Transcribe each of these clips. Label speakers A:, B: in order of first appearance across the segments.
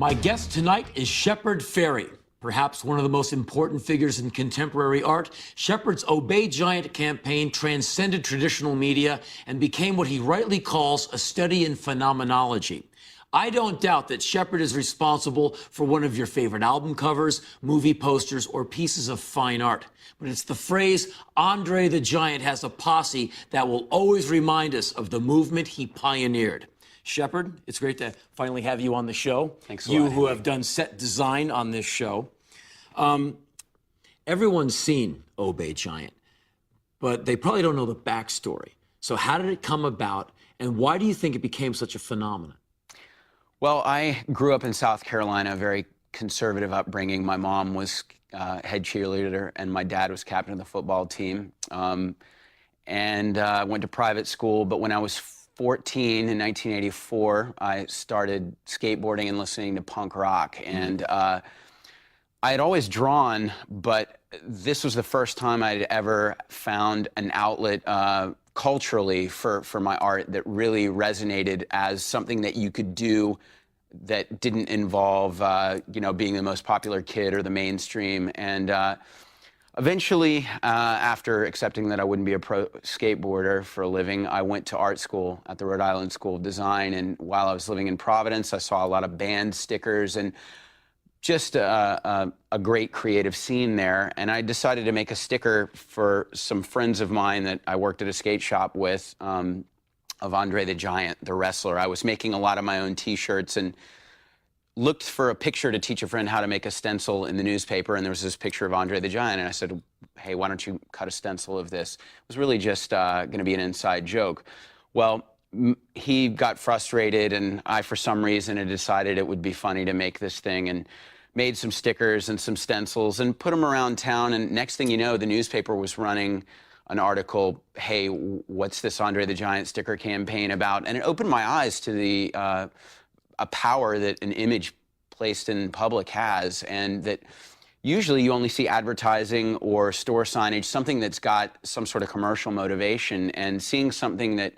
A: My guest tonight is Shepard Fairey, perhaps one of the most important figures in contemporary art. Shepard's Obey Giant campaign transcended traditional media and became what he rightly calls a study in phenomenology. I don't doubt that Shepard is responsible for one of your favorite album covers, movie posters, or pieces of fine art. But it's the phrase, Andre the Giant has a posse, that will always remind us of the movement he pioneered. Shepard, it's great to finally have you on the show.
B: Thanks a lot.
A: You who have done set design on this show. Everyone's seen Obey Giant, but they probably don't know the backstory. So how did it come about, and why do you think it became such a phenomenon?
B: Well, I grew up in South Carolina, a very conservative upbringing. My mom was head cheerleader, and my dad was captain of the football team. Went to private school, but when I was 14 in 1984, I started skateboarding and listening to punk rock. And I had always drawn, but this was the first time I'd ever found an outlet culturally for my art that really resonated as something that you could do that didn't involve, being the most popular kid or the mainstream. And eventually, after accepting that I wouldn't be a pro skateboarder for a living, I went to art school at the Rhode Island School of Design. And while I was living in Providence, I saw a lot of band stickers and just a great creative scene there. And I decided to make a sticker for some friends of mine that I worked at a skate shop with, of Andre the Giant, the wrestler. I was making a lot of my own T-shirts and looked for a picture to teach a friend how to make a stencil in the newspaper, and there was this picture of Andre the Giant, and I said, hey, why don't you cut a stencil of this? It was really just going to be an inside joke. Well, he got frustrated, and I, for some reason, had decided it would be funny to make this thing, and made some stickers and some stencils and put them around town, and next thing you know, the newspaper was running an article, hey, what's this Andre the Giant sticker campaign about? And it opened my eyes to the a power that an image placed in public has, and that usually you only see advertising or store signage, something that's got some sort of commercial motivation, and seeing something that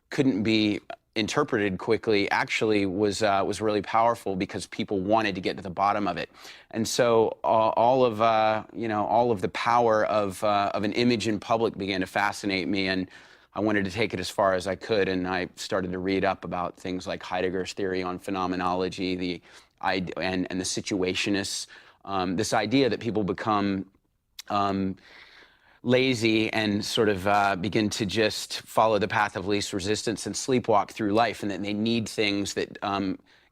B: couldn't be interpreted quickly actually was really powerful because people wanted to get to the bottom of it. And so all of the power of an image in public began to fascinate me, and I wanted to take it as far as I could, and I started to read up about things like Heidegger's theory on phenomenology, and the situationists, this idea that people become lazy and sort of begin to just follow the path of least resistance and sleepwalk through life, and that they need things that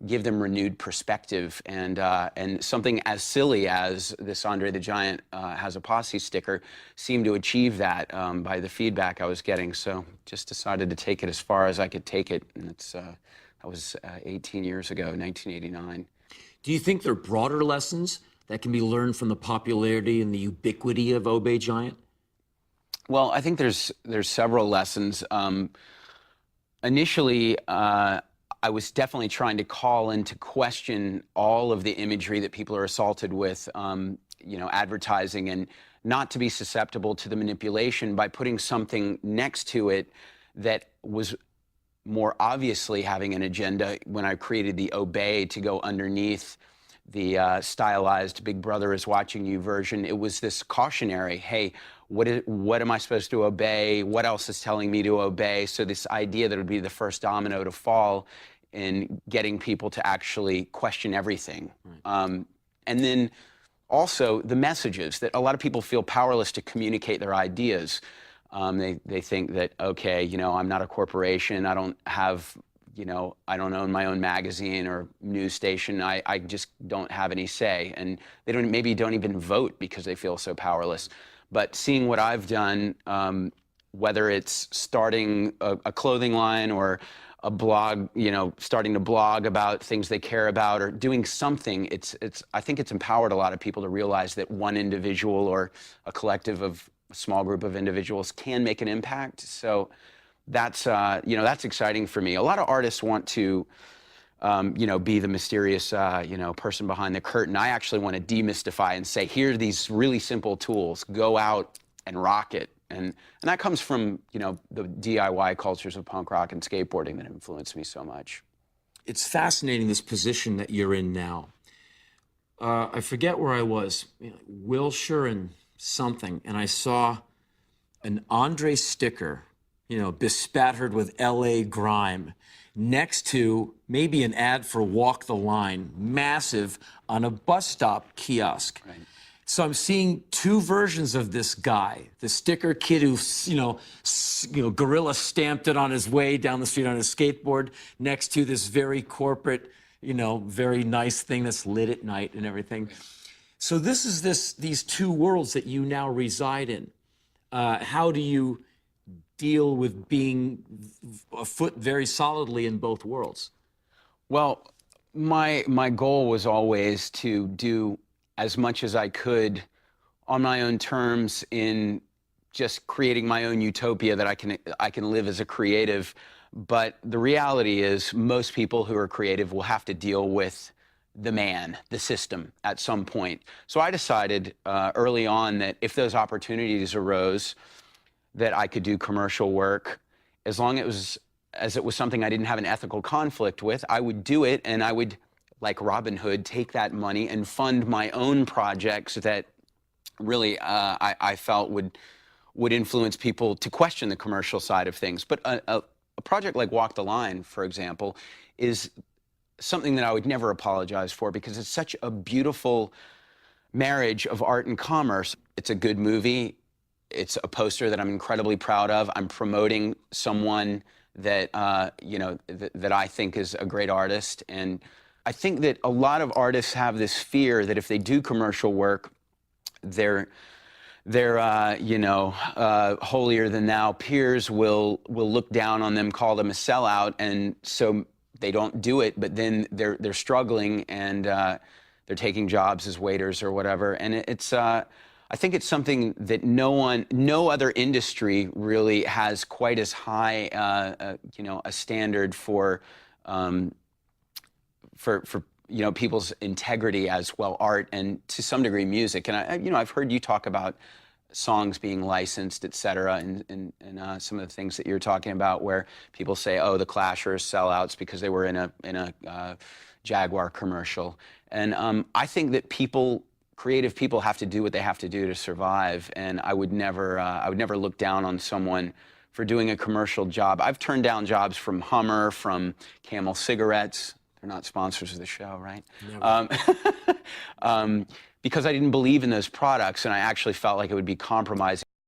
B: give them renewed perspective. And something as silly as this Andre the Giant has a posse sticker seemed to achieve that by the feedback I was getting. So just decided to take it as far as I could take it, and that was 18 years ago, 1989.
A: Do you think there are broader lessons that can be learned from the popularity and the ubiquity of Obey Giant?
B: Well, I think there's several lessons. Initially, I was definitely trying to call into question all of the imagery that people are assaulted with, advertising, and not to be susceptible to the manipulation by putting something next to it that was more obviously having an agenda. When I created the Obey to go underneath the stylized Big Brother is watching you version, it was this cautionary, hey, what am I supposed to obey? What else is telling me to obey? So this idea that it would be the first domino to fall in getting people to actually question everything. Right. And then also the messages, that a lot of people feel powerless to communicate their ideas. They think that, okay, I'm not a corporation, I don't have, I don't own my own magazine or news station, I just don't have any say. And they maybe don't even vote because they feel so powerless. But seeing what I've done, whether it's starting a clothing line or a blog, starting to blog about things they care about, or doing something, I think it's empowered a lot of people to realize that one individual or a collective of a small group of individuals can make an impact. So that's exciting for me. A lot of artists want to be the mysterious, person behind the curtain. I actually want to demystify and say, here are these really simple tools. Go out and rock it. And that comes from, the DIY cultures of punk rock and skateboarding that influenced me so much.
A: it's fascinating, this position that you're in now. I forget where I was, Wilshire and something, and I saw an Andre sticker, bespattered with L.A. grime, next to maybe an ad for Walk the Line, massive, on a bus stop kiosk. Right. So I'm seeing two versions of this guy, the sticker kid who, gorilla stamped it on his way down the street on his skateboard, next to this very corporate, very nice thing that's lit at night and everything. So this is these two worlds that you now reside in. How do you deal with being afoot very solidly in both worlds?
B: Well, my goal was always to do as much as I could on my own terms in just creating my own utopia that I can live as a creative. But the reality is most people who are creative will have to deal with the system at some point. So I decided early on that if those opportunities arose, that I could do commercial work as long as it was something I didn't have an ethical conflict with. I would do it, and I would, like Robin Hood, take that money and fund my own projects that really I felt would influence people to question the commercial side of things. But a project like Walk the Line, for example, is something that I would never apologize for because it's such a beautiful marriage of art and commerce. It's a good movie. It's a poster that I'm incredibly proud of. I'm promoting someone that that I think is a great artist, and I think that a lot of artists have this fear that if they do commercial work, their holier than thou peers will look down on them, call them a sellout, and so they don't do it. But then they're struggling and they're taking jobs as waiters or whatever, and it's. I think it's something that no other industry really has quite as high, a standard for people's integrity as well, art and to some degree music. And I've heard you talk about songs being licensed, et cetera, and some of the things that you're talking about, where people say, "Oh, the Clash are sellouts because they were in a Jaguar commercial." And I think that creative people have to do what they have to do to survive, and I would never look down on someone for doing a commercial job. I've turned down jobs from Hummer, from Camel cigarettes. They're not sponsors of the show, right? Because I didn't believe in those products, and I actually felt like it would be compromising.